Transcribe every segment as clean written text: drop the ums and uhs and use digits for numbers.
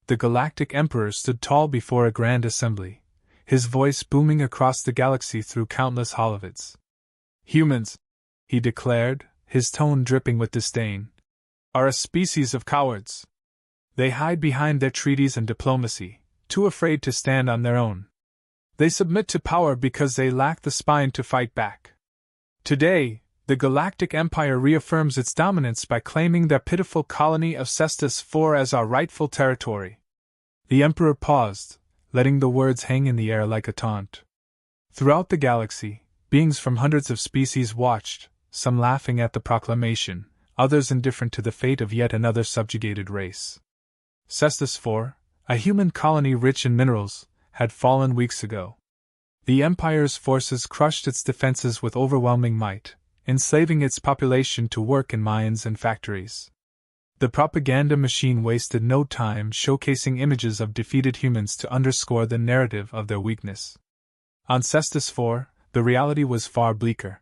the Galactic Emperor stood tall before a grand assembly, his voice booming across the galaxy through countless holovids. "Humans," he declared, his tone dripping with disdain, "are a species of cowards. They hide behind their treaties and diplomacy, too afraid to stand on their own. They submit to power because they lack the spine to fight back. Today, the Galactic Empire reaffirms its dominance by claiming their pitiful colony of Cestus IV as our rightful territory." The Emperor paused, letting the words hang in the air like a taunt. Throughout the galaxy, beings from hundreds of species watched, some laughing at the proclamation, others indifferent to the fate of yet another subjugated race. Cestus IV, a human colony rich in minerals, had fallen weeks ago. The Empire's forces crushed its defenses with overwhelming might, enslaving its population to work in mines and factories. The propaganda machine wasted no time showcasing images of defeated humans to underscore the narrative of their weakness. On Cestus IV, the reality was far bleaker.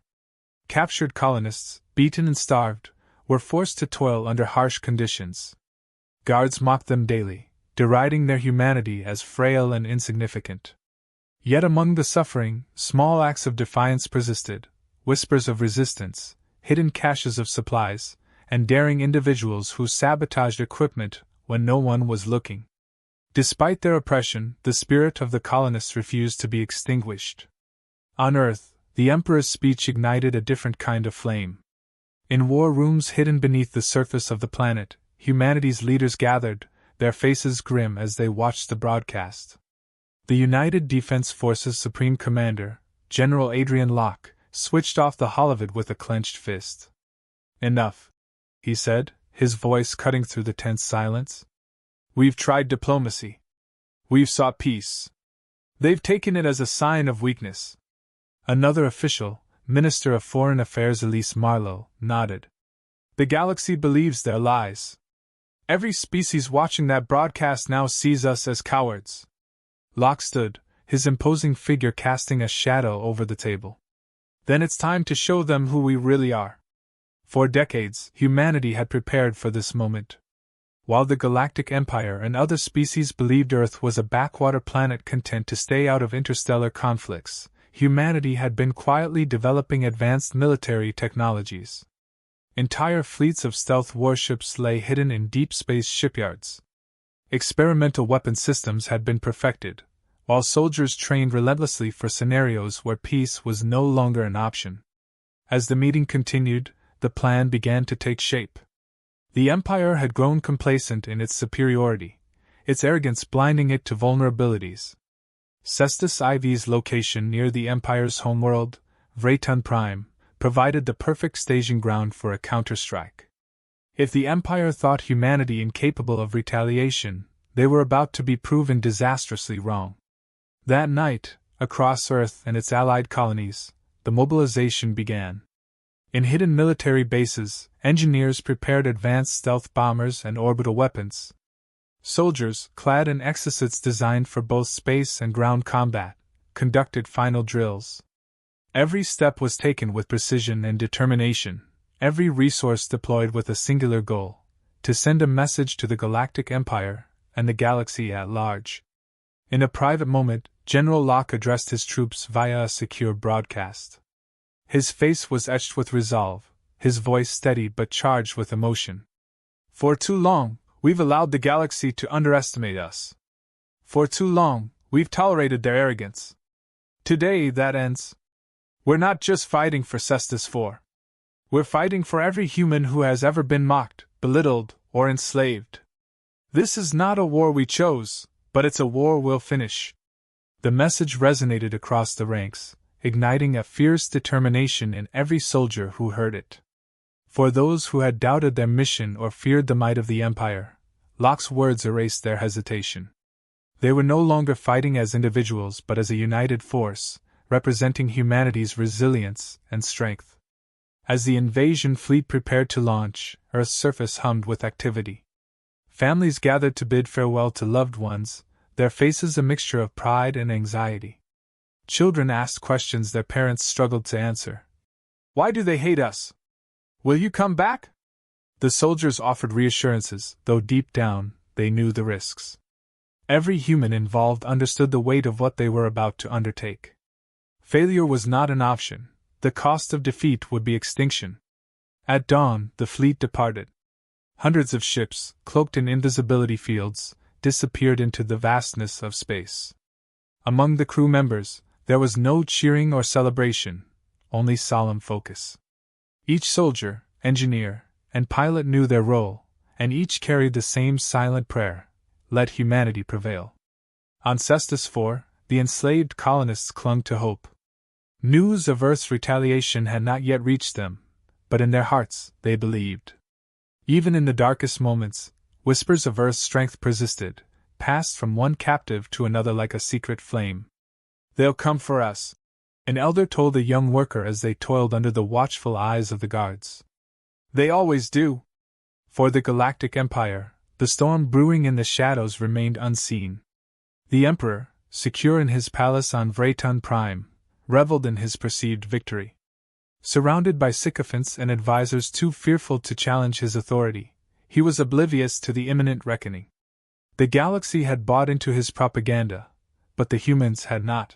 Captured colonists, beaten and starved, were forced to toil under harsh conditions. Guards mocked them daily, deriding their humanity as frail and insignificant. Yet among the suffering, small acts of defiance persisted, whispers of resistance, hidden caches of supplies, and daring individuals who sabotaged equipment when no one was looking. Despite their oppression, the spirit of the colonists refused to be extinguished. On Earth, the Emperor's speech ignited a different kind of flame. In war rooms hidden beneath the surface of the planet, humanity's leaders gathered, their faces grim as they watched the broadcast. The United Defense Forces Supreme Commander, General Adrian Locke, switched off the holovid with a clenched fist. "Enough," he said, his voice cutting through the tense silence. "We've tried diplomacy. We've sought peace. They've taken it as a sign of weakness." Another official, Minister of Foreign Affairs Elise Marlowe, nodded. "The galaxy believes their lies. Every species watching that broadcast now sees us as cowards." Locke stood, his imposing figure casting a shadow over the table. "Then it's time to show them who we really are." For decades, humanity had prepared for this moment. While the Galactic Empire and other species believed Earth was a backwater planet content to stay out of interstellar conflicts, humanity had been quietly developing advanced military technologies. Entire fleets of stealth warships lay hidden in deep space shipyards. Experimental weapon systems had been perfected, while soldiers trained relentlessly for scenarios where peace was no longer an option. As the meeting continued, the plan began to take shape. The Empire had grown complacent in its superiority, its arrogance blinding it to vulnerabilities. Cestus IV's location near the Empire's homeworld, Vraytun Prime, provided the perfect staging ground for a counterstrike. If the Empire thought humanity incapable of retaliation, they were about to be proven disastrously wrong. That night, across Earth and its allied colonies, the mobilization began. In hidden military bases, engineers prepared advanced stealth bombers and orbital weapons. Soldiers, clad in exosuits designed for both space and ground combat, conducted final drills. Every step was taken with precision and determination, every resource deployed with a singular goal: to send a message to the Galactic Empire and the galaxy at large. In a private moment, General Locke addressed his troops via a secure broadcast. His face was etched with resolve, his voice steady but charged with emotion. "For too long, we've allowed the galaxy to underestimate us. For too long, we've tolerated their arrogance. Today that ends. We're not just fighting for Cestus IV. We're fighting for every human who has ever been mocked, belittled, or enslaved. This is not a war we chose, but it's a war we'll finish." The message resonated across the ranks, igniting a fierce determination in every soldier who heard it. For those who had doubted their mission or feared the might of the Empire, Locke's words erased their hesitation. They were no longer fighting as individuals but as a united force, representing humanity's resilience and strength. As the invasion fleet prepared to launch, Earth's surface hummed with activity. Families gathered to bid farewell to loved ones, their faces a mixture of pride and anxiety. Children asked questions their parents struggled to answer. "Why do they hate us? Will you come back?" The soldiers offered reassurances, though deep down, they knew the risks. Every human involved understood the weight of what they were about to undertake. Failure was not an option, the cost of defeat would be extinction. At dawn, the fleet departed. Hundreds of ships, cloaked in invisibility fields, disappeared into the vastness of space. Among the crew members, there was no cheering or celebration, only solemn focus. Each soldier, engineer, and pilot knew their role, and each carried the same silent prayer: let humanity prevail. On Cestus IV, the enslaved colonists clung to hope. News of Earth's retaliation had not yet reached them, but in their hearts they believed. Even in the darkest moments, whispers of Earth's strength persisted, passed from one captive to another like a secret flame. "They'll come for us," an elder told a young worker as they toiled under the watchful eyes of the guards. "They always do." For the Galactic Empire, the storm brewing in the shadows remained unseen. The Emperor, secure in his palace on Vraton Prime, reveled in his perceived victory. Surrounded by sycophants and advisors too fearful to challenge his authority, he was oblivious to the imminent reckoning. The galaxy had bought into his propaganda, but the humans had not.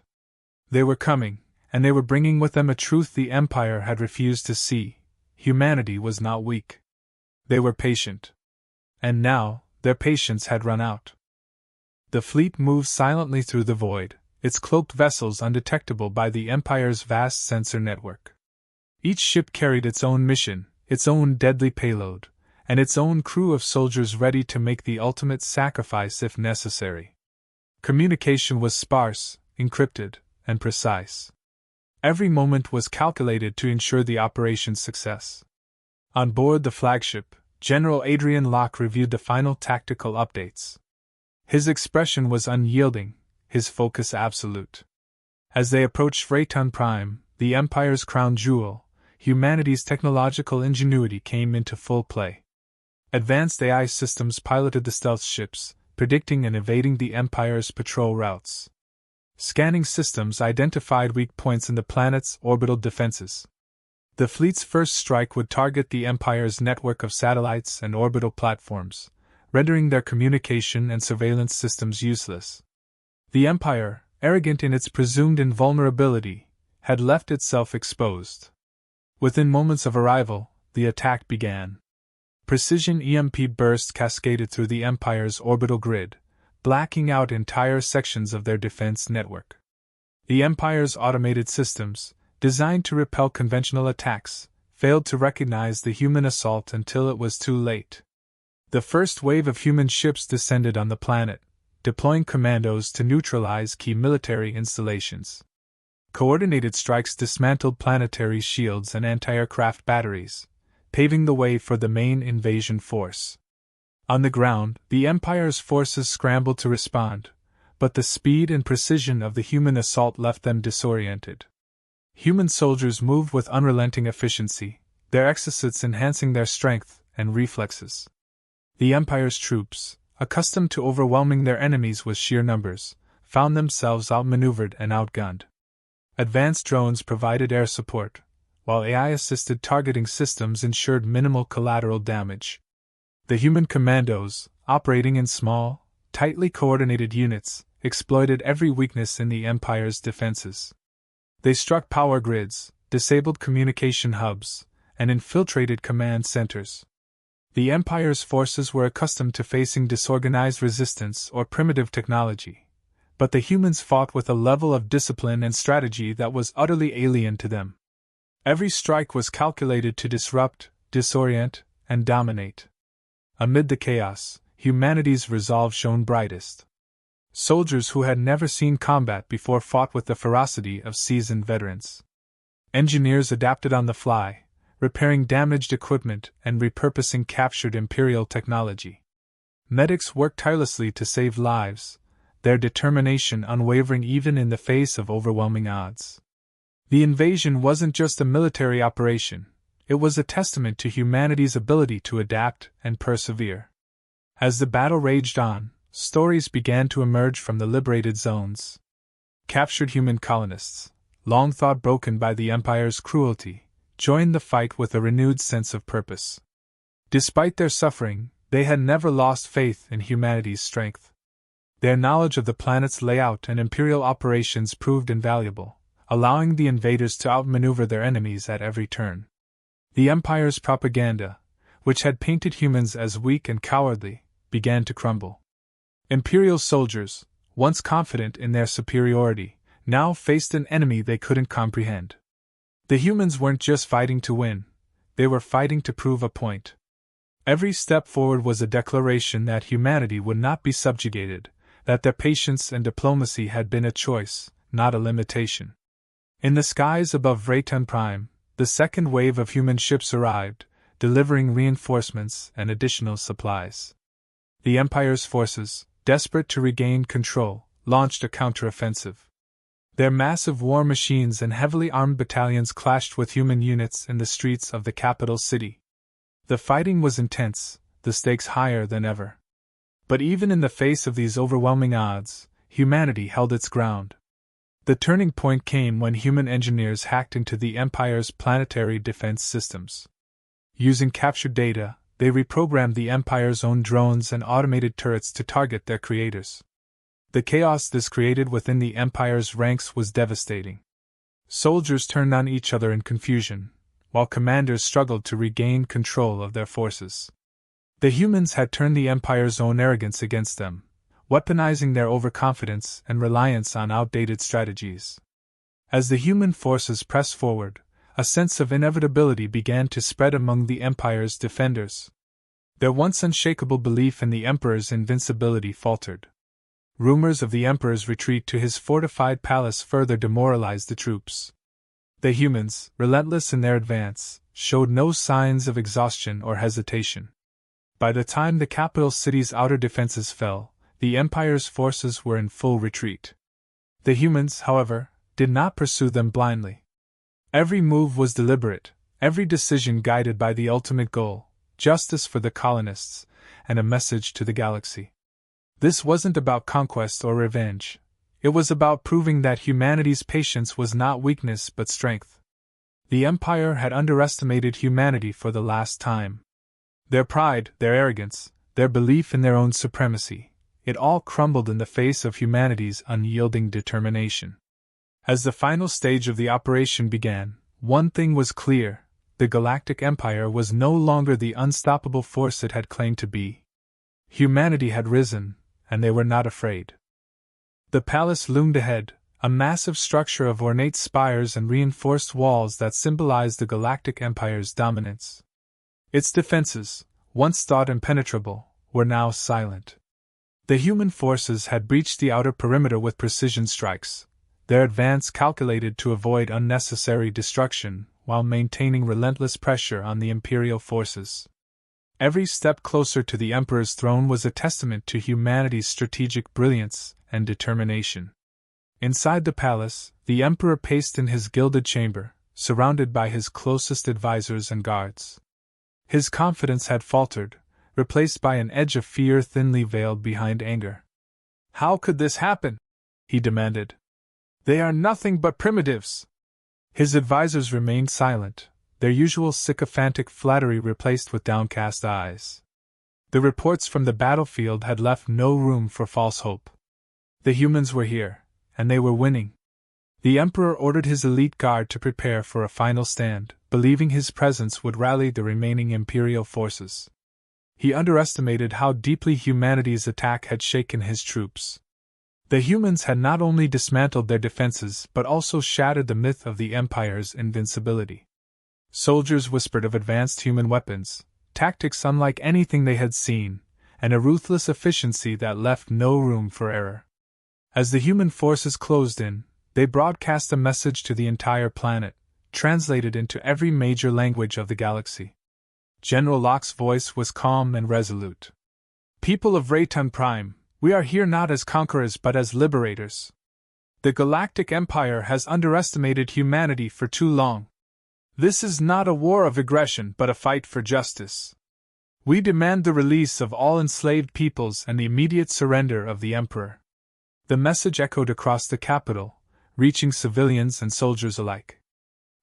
They were coming, and they were bringing with them a truth the Empire had refused to see: humanity was not weak. They were patient. And now, their patience had run out. The fleet moved silently through the void, its cloaked vessels undetectable by the Empire's vast sensor network. Each ship carried its own mission, its own deadly payload, and its own crew of soldiers ready to make the ultimate sacrifice if necessary. Communication was sparse, encrypted, and precise. Every moment was calculated to ensure the operation's success. On board the flagship, General Adrian Locke reviewed the final tactical updates. His expression was unyielding, his focus absolute. As they approached Vraton Prime, the Empire's crown jewel, humanity's technological ingenuity came into full play. Advanced AI systems piloted the stealth ships, predicting and evading the Empire's patrol routes. Scanning systems identified weak points in the planet's orbital defenses. The fleet's first strike would target the Empire's network of satellites and orbital platforms, rendering their communication and surveillance systems useless. The Empire, arrogant in its presumed invulnerability, had left itself exposed. Within moments of arrival, the attack began. Precision EMP bursts cascaded through the Empire's orbital grid, blacking out entire sections of their defense network. The Empire's automated systems, designed to repel conventional attacks, failed to recognize the human assault until it was too late. The first wave of human ships descended on the planet, deploying commandos to neutralize key military installations. Coordinated strikes dismantled planetary shields and anti-aircraft batteries, paving the way for the main invasion force. On the ground, the Empire's forces scrambled to respond, but the speed and precision of the human assault left them disoriented. Human soldiers moved with unrelenting efficiency, their exosuits enhancing their strength and reflexes. The Empire's troops, accustomed to overwhelming their enemies with sheer numbers, found themselves outmaneuvered and outgunned. Advanced drones provided air support, while AI-assisted targeting systems ensured minimal collateral damage. The human commandos, operating in small, tightly coordinated units, exploited every weakness in the Empire's defenses. They struck power grids, disabled communication hubs, and infiltrated command centers. The Empire's forces were accustomed to facing disorganized resistance or primitive technology, but the humans fought with a level of discipline and strategy that was utterly alien to them. Every strike was calculated to disrupt, disorient, and dominate. Amid the chaos, humanity's resolve shone brightest. Soldiers who had never seen combat before fought with the ferocity of seasoned veterans. Engineers adapted on the fly, repairing damaged equipment and repurposing captured Imperial technology. Medics worked tirelessly to save lives, their determination unwavering even in the face of overwhelming odds. The invasion wasn't just a military operation, it was a testament to humanity's ability to adapt and persevere. As the battle raged on, stories began to emerge from the liberated zones. Captured human colonists, long thought broken by the Empire's cruelty, joined the fight with a renewed sense of purpose. Despite their suffering, they had never lost faith in humanity's strength. Their knowledge of the planet's layout and Imperial operations proved invaluable, allowing the invaders to outmaneuver their enemies at every turn. The Empire's propaganda, which had painted humans as weak and cowardly, began to crumble. Imperial soldiers, once confident in their superiority, now faced an enemy they couldn't comprehend. The humans weren't just fighting to win, they were fighting to prove a point. Every step forward was a declaration that humanity would not be subjugated, that their patience and diplomacy had been a choice, not a limitation. In the skies above Vrayton Prime, the second wave of human ships arrived, delivering reinforcements and additional supplies. The Empire's forces, desperate to regain control, launched a counteroffensive. Their massive war machines and heavily armed battalions clashed with human units in the streets of the capital city. The fighting was intense, the stakes higher than ever. But even in the face of these overwhelming odds, humanity held its ground. The turning point came when human engineers hacked into the Empire's planetary defense systems. Using captured data, they reprogrammed the Empire's own drones and automated turrets to target their creators. The chaos this created within the Empire's ranks was devastating. Soldiers turned on each other in confusion, while commanders struggled to regain control of their forces. The humans had turned the Empire's own arrogance against them, weaponizing their overconfidence and reliance on outdated strategies. As the human forces pressed forward, a sense of inevitability began to spread among the Empire's defenders. Their once unshakable belief in the Emperor's invincibility faltered. Rumors of the Emperor's retreat to his fortified palace further demoralized the troops. The humans, relentless in their advance, showed no signs of exhaustion or hesitation. By the time the capital city's outer defenses fell, the Empire's forces were in full retreat. The humans, however, did not pursue them blindly. Every move was deliberate, every decision guided by the ultimate goal, justice for the colonists, and a message to the galaxy. This wasn't about conquest or revenge. It was about proving that humanity's patience was not weakness but strength. The Empire had underestimated humanity for the last time. Their pride, their arrogance, their belief in their own supremacy, it all crumbled in the face of humanity's unyielding determination. As the final stage of the operation began, one thing was clear: the Galactic Empire was no longer the unstoppable force it had claimed to be. Humanity had risen, and they were not afraid. The palace loomed ahead, a massive structure of ornate spires and reinforced walls that symbolized the Galactic Empire's dominance. Its defenses, once thought impenetrable, were now silent. The human forces had breached the outer perimeter with precision strikes, their advance calculated to avoid unnecessary destruction while maintaining relentless pressure on the Imperial forces. Every step closer to the Emperor's throne was a testament to humanity's strategic brilliance and determination. Inside the palace, the Emperor paced in his gilded chamber, surrounded by his closest advisors and guards. His confidence had faltered, replaced by an edge of fear thinly veiled behind anger. "How could this happen?" he demanded. "They are nothing but primitives." His advisors remained silent, their usual sycophantic flattery replaced with downcast eyes. The reports from the battlefield had left no room for false hope. The humans were here, and they were winning. The Emperor ordered his elite guard to prepare for a final stand, believing his presence would rally the remaining Imperial forces. He underestimated how deeply humanity's attack had shaken his troops. The humans had not only dismantled their defenses but also shattered the myth of the Empire's invincibility. Soldiers whispered of advanced human weapons, tactics unlike anything they had seen, and a ruthless efficiency that left no room for error. As the human forces closed in, they broadcast a message to the entire planet, translated into every major language of the galaxy. General Locke's voice was calm and resolute. "People of Vrayton Prime, we are here not as conquerors but as liberators. The Galactic Empire has underestimated humanity for too long. This is not a war of aggression but a fight for justice. We demand the release of all enslaved peoples and the immediate surrender of the Emperor." The message echoed across the capital, reaching civilians and soldiers alike.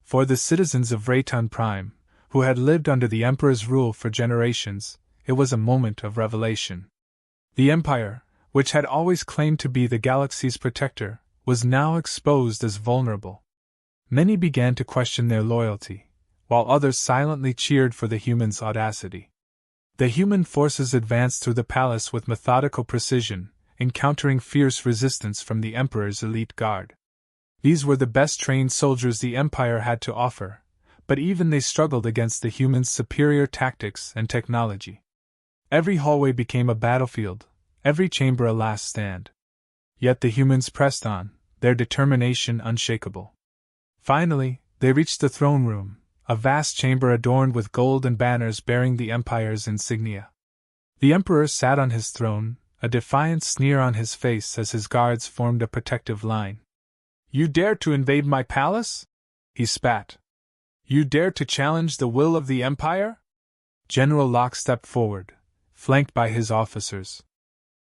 For the citizens of Vrayton Prime, who had lived under the Emperor's rule for generations, it was a moment of revelation. The Empire, which had always claimed to be the galaxy's protector, was now exposed as vulnerable. Many began to question their loyalty, while others silently cheered for the humans' audacity. The human forces advanced through the palace with methodical precision, encountering fierce resistance from the Emperor's elite guard. These were the best-trained soldiers the Empire had to offer, but even they struggled against the humans' superior tactics and technology. Every hallway became a battlefield, every chamber a last stand. Yet the humans pressed on, their determination unshakable. Finally, they reached the throne room, a vast chamber adorned with gold and banners bearing the Empire's insignia. The Emperor sat on his throne, a defiant sneer on his face as his guards formed a protective line. "You dare to invade my palace?" he spat. "You dare to challenge the will of the Empire?" General Locke stepped forward, flanked by his officers.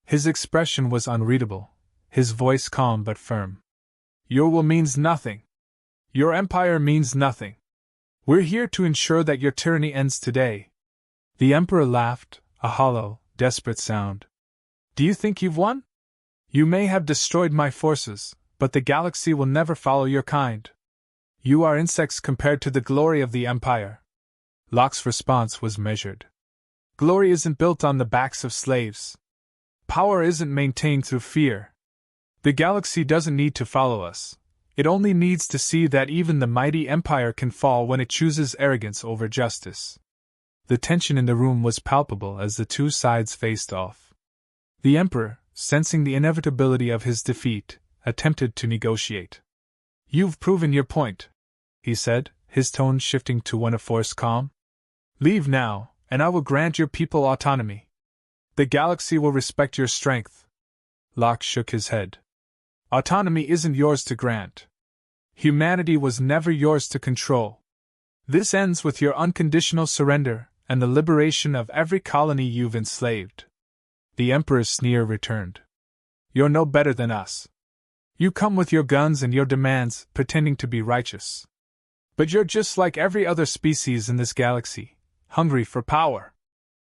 His expression was unreadable, his voice calm but firm. "Your will means nothing. Your empire means nothing. We're here to ensure that your tyranny ends today." The Emperor laughed, a hollow, desperate sound. "Do you think you've won? You may have destroyed my forces, but the galaxy will never follow your kind. You are insects compared to the glory of the Empire." Locke's response was measured. "Glory isn't built on the backs of slaves. Power isn't maintained through fear. The galaxy doesn't need to follow us. It only needs to see that even the mighty Empire can fall when it chooses arrogance over justice." The tension in the room was palpable as the two sides faced off. The Emperor, sensing the inevitability of his defeat, attempted to negotiate. "You've proven your point," he said, his tone shifting to one of forced calm. "Leave now, and I will grant your people autonomy. The galaxy will respect your strength." Locke shook his head. "Autonomy isn't yours to grant. Humanity was never yours to control. This ends with your unconditional surrender and the liberation of every colony you've enslaved." The Emperor's sneer returned. "You're no better than us. You come with your guns and your demands, pretending to be righteous. But you're just like every other species in this galaxy, hungry for power."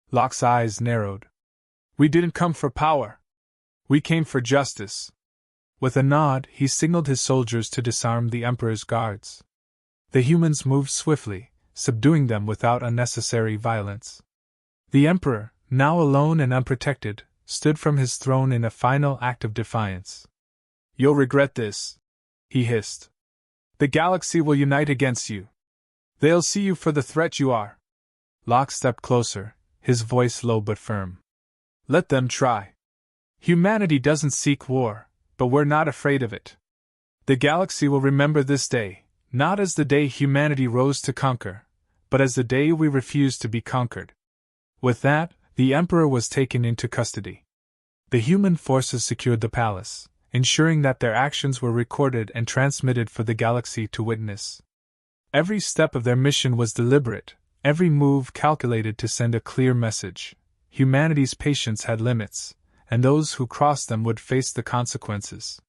Locke's eyes narrowed. "We didn't come for power. We came for justice." With a nod, he signaled his soldiers to disarm the Emperor's guards. The humans moved swiftly, subduing them without unnecessary violence. The Emperor, now alone and unprotected, stood from his throne in a final act of defiance. "You'll regret this," he hissed. "The galaxy will unite against you. They'll see you for the threat you are." Locke stepped closer, his voice low but firm. "Let them try. Humanity doesn't seek war, but we're not afraid of it. The galaxy will remember this day, not as the day humanity rose to conquer, but as the day we refused to be conquered." With that, the Emperor was taken into custody. The human forces secured the palace, ensuring that their actions were recorded and transmitted for the galaxy to witness. Every step of their mission was deliberate, every move calculated to send a clear message. Humanity's patience had limits, and those who crossed them would face the consequences.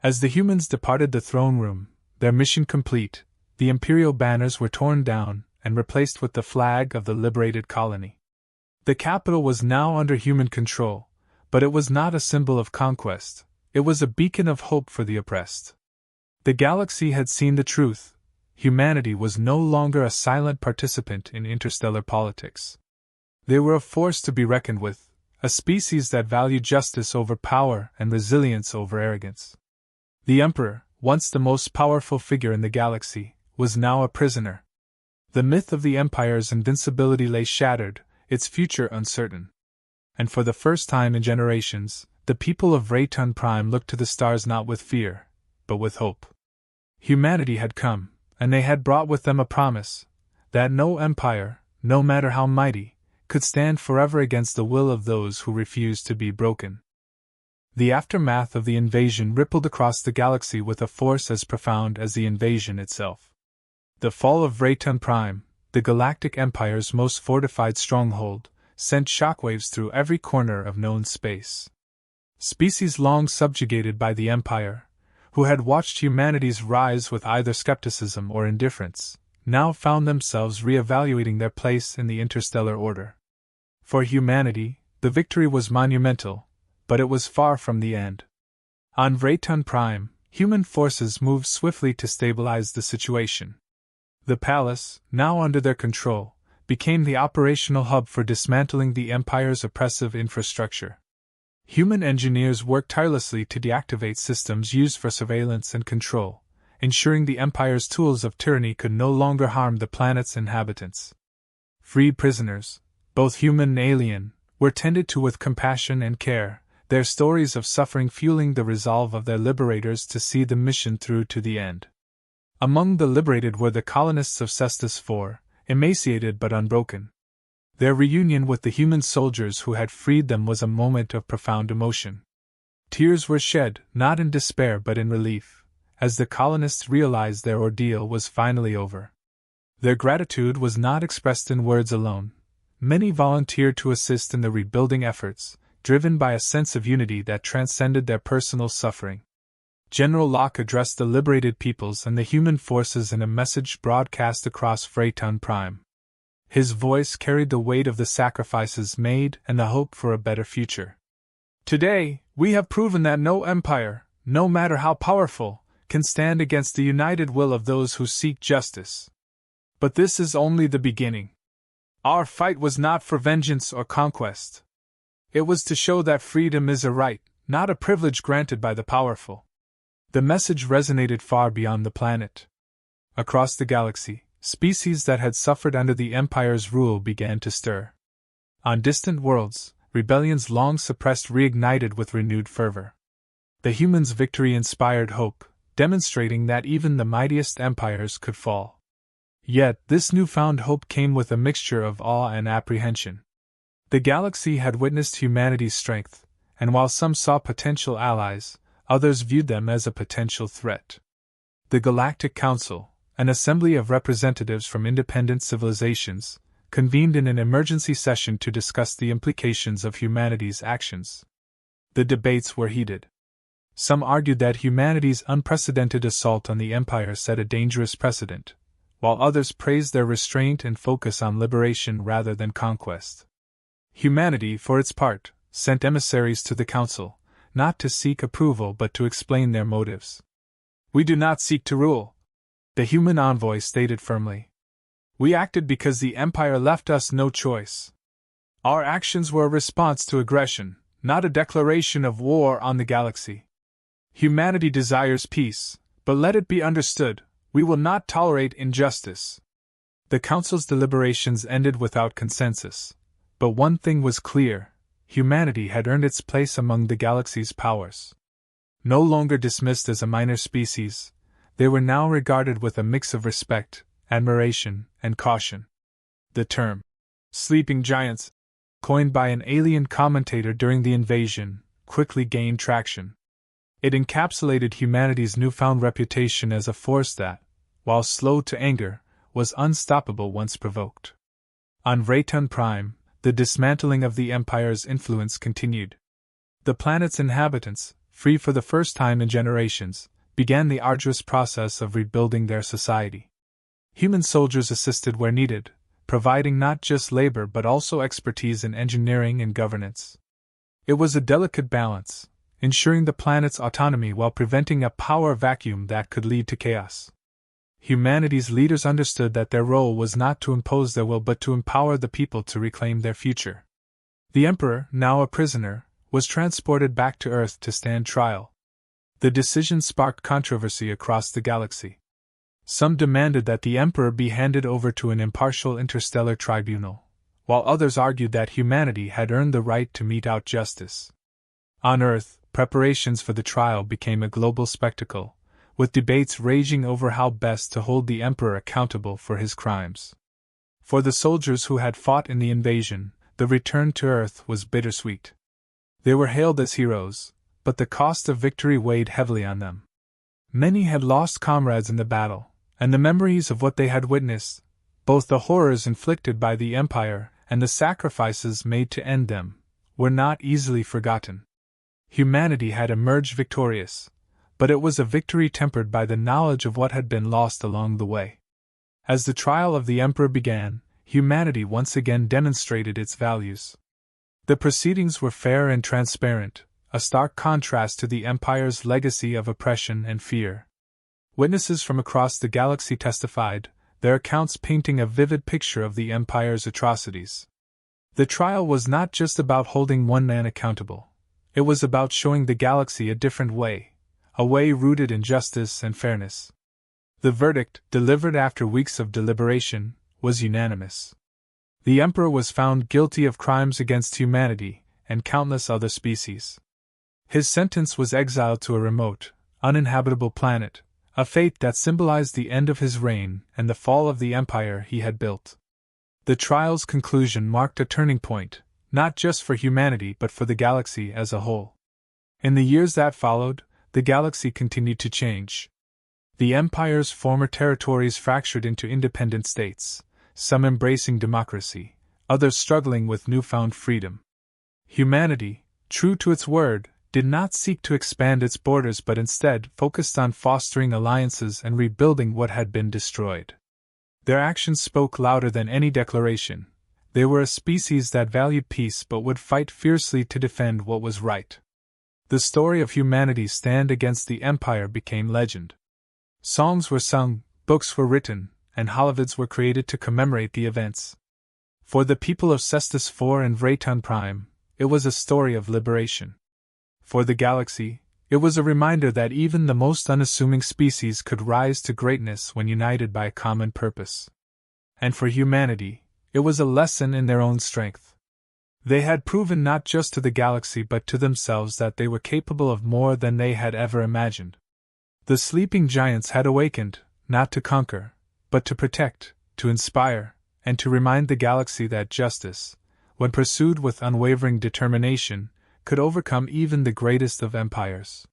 As the humans departed the throne room, their mission complete, the imperial banners were torn down and replaced with the flag of the liberated colony. The capital was now under human control, but it was not a symbol of conquest, it was a beacon of hope for the oppressed. The galaxy had seen the truth. Humanity was no longer a silent participant in interstellar politics. They were a force to be reckoned with, a species that valued justice over power and resilience over arrogance. The Emperor, once the most powerful figure in the galaxy, was now a prisoner. The myth of the Empire's invincibility lay shattered, its future uncertain. And for the first time in generations, the people of Rayton Prime looked to the stars not with fear, but with hope. Humanity had come, and they had brought with them a promise that no empire, no matter how mighty, could stand forever against the will of those who refused to be broken. The aftermath of the invasion rippled across the galaxy with a force as profound as the invasion itself. The fall of Rayton Prime, the Galactic Empire's most fortified stronghold, sent shockwaves through every corner of known space. Species long subjugated by the Empire, who had watched humanity's rise with either skepticism or indifference, now found themselves re-evaluating their place in the interstellar order. For humanity, the victory was monumental, but it was far from the end. On Vraytun Prime, human forces moved swiftly to stabilize the situation. The palace, now under their control, became the operational hub for dismantling the Empire's oppressive infrastructure. Human engineers worked tirelessly to deactivate systems used for surveillance and control, ensuring the Empire's tools of tyranny could no longer harm the planet's inhabitants. Freed prisoners, both human and alien, were tended to with compassion and care, their stories of suffering fueling the resolve of their liberators to see the mission through to the end. Among the liberated were the colonists of Cestus IV, emaciated but unbroken. Their reunion with the human soldiers who had freed them was a moment of profound emotion. Tears were shed, not in despair but in relief, as the colonists realized their ordeal was finally over. Their gratitude was not expressed in words alone. Many volunteered to assist in the rebuilding efforts, driven by a sense of unity that transcended their personal suffering. General Locke addressed the liberated peoples and the human forces in a message broadcast across Vraytun Prime. His voice carried the weight of the sacrifices made and the hope for a better future. Today, we have proven that no empire, no matter how powerful, can stand against the united will of those who seek justice. But this is only the beginning. Our fight was not for vengeance or conquest. It was to show that freedom is a right, not a privilege granted by the powerful. The message resonated far beyond the planet. Across the galaxy, species that had suffered under the Empire's rule began to stir. On distant worlds, rebellions long suppressed reignited with renewed fervor. The humans' victory inspired hope, demonstrating that even the mightiest empires could fall. Yet, this newfound hope came with a mixture of awe and apprehension. The galaxy had witnessed humanity's strength, and while some saw potential allies, others viewed them as a potential threat. The Galactic Council, an assembly of representatives from independent civilizations, convened in an emergency session to discuss the implications of humanity's actions. The debates were heated. Some argued that humanity's unprecedented assault on the Empire set a dangerous precedent, while others praised their restraint and focus on liberation rather than conquest. Humanity, for its part, sent emissaries to the Council, not to seek approval but to explain their motives. "We do not seek to rule," the human envoy stated firmly. "We acted because the Empire left us no choice. Our actions were a response to aggression, not a declaration of war on the galaxy. Humanity desires peace, but let it be understood, we will not tolerate injustice." The Council's deliberations ended without consensus, but one thing was clear: humanity had earned its place among the galaxy's powers. No longer dismissed as a minor species, they were now regarded with a mix of respect, admiration, and caution. The term, "sleeping giants," coined by an alien commentator during the invasion, quickly gained traction. It encapsulated humanity's newfound reputation as a force that, while slow to anger, was unstoppable once provoked. On Vraytun Prime, the dismantling of the Empire's influence continued. The planet's inhabitants, free for the first time in generations, began the arduous process of rebuilding their society. Human soldiers assisted where needed, providing not just labor but also expertise in engineering and governance. It was a delicate balance, ensuring the planet's autonomy while preventing a power vacuum that could lead to chaos. Humanity's leaders understood that their role was not to impose their will but to empower the people to reclaim their future. The Emperor, now a prisoner, was transported back to Earth to stand trial. The decision sparked controversy across the galaxy. Some demanded that the Emperor be handed over to an impartial interstellar tribunal, while others argued that humanity had earned the right to mete out justice. On Earth, preparations for the trial became a global spectacle, with debates raging over how best to hold the Emperor accountable for his crimes. For the soldiers who had fought in the invasion, the return to Earth was bittersweet. They were hailed as heroes, but the cost of victory weighed heavily on them. Many had lost comrades in the battle, and the memories of what they had witnessed, both the horrors inflicted by the Empire and the sacrifices made to end them, were not easily forgotten. Humanity had emerged victorious, but it was a victory tempered by the knowledge of what had been lost along the way. As the trial of the Emperor began, humanity once again demonstrated its values. The proceedings were fair and transparent, a stark contrast to the Empire's legacy of oppression and fear. Witnesses from across the galaxy testified, their accounts painting a vivid picture of the Empire's atrocities. The trial was not just about holding one man accountable. It was about showing the galaxy a different way, a way rooted in justice and fairness. The verdict, delivered after weeks of deliberation, was unanimous. The Emperor was found guilty of crimes against humanity and countless other species. His sentence was exile to a remote, uninhabitable planet, a fate that symbolized the end of his reign and the fall of the empire he had built. The trial's conclusion marked a turning point, not just for humanity but for the galaxy as a whole. In the years that followed, the galaxy continued to change. The Empire's former territories fractured into independent states, some embracing democracy, others struggling with newfound freedom. Humanity, true to its word, did not seek to expand its borders but instead focused on fostering alliances and rebuilding what had been destroyed. Their actions spoke louder than any declaration. They were a species that valued peace but would fight fiercely to defend what was right. The story of humanity's stand against the Empire became legend. Songs were sung, books were written, and holovids were created to commemorate the events. For the people of Cestus IV and Vrayton Prime, it was a story of liberation. For the galaxy, it was a reminder that even the most unassuming species could rise to greatness when united by a common purpose. And for humanity, it was a lesson in their own strength. They had proven not just to the galaxy but to themselves that they were capable of more than they had ever imagined. The sleeping giants had awakened, not to conquer, but to protect, to inspire, and to remind the galaxy that justice, when pursued with unwavering determination, could overcome even the greatest of empires.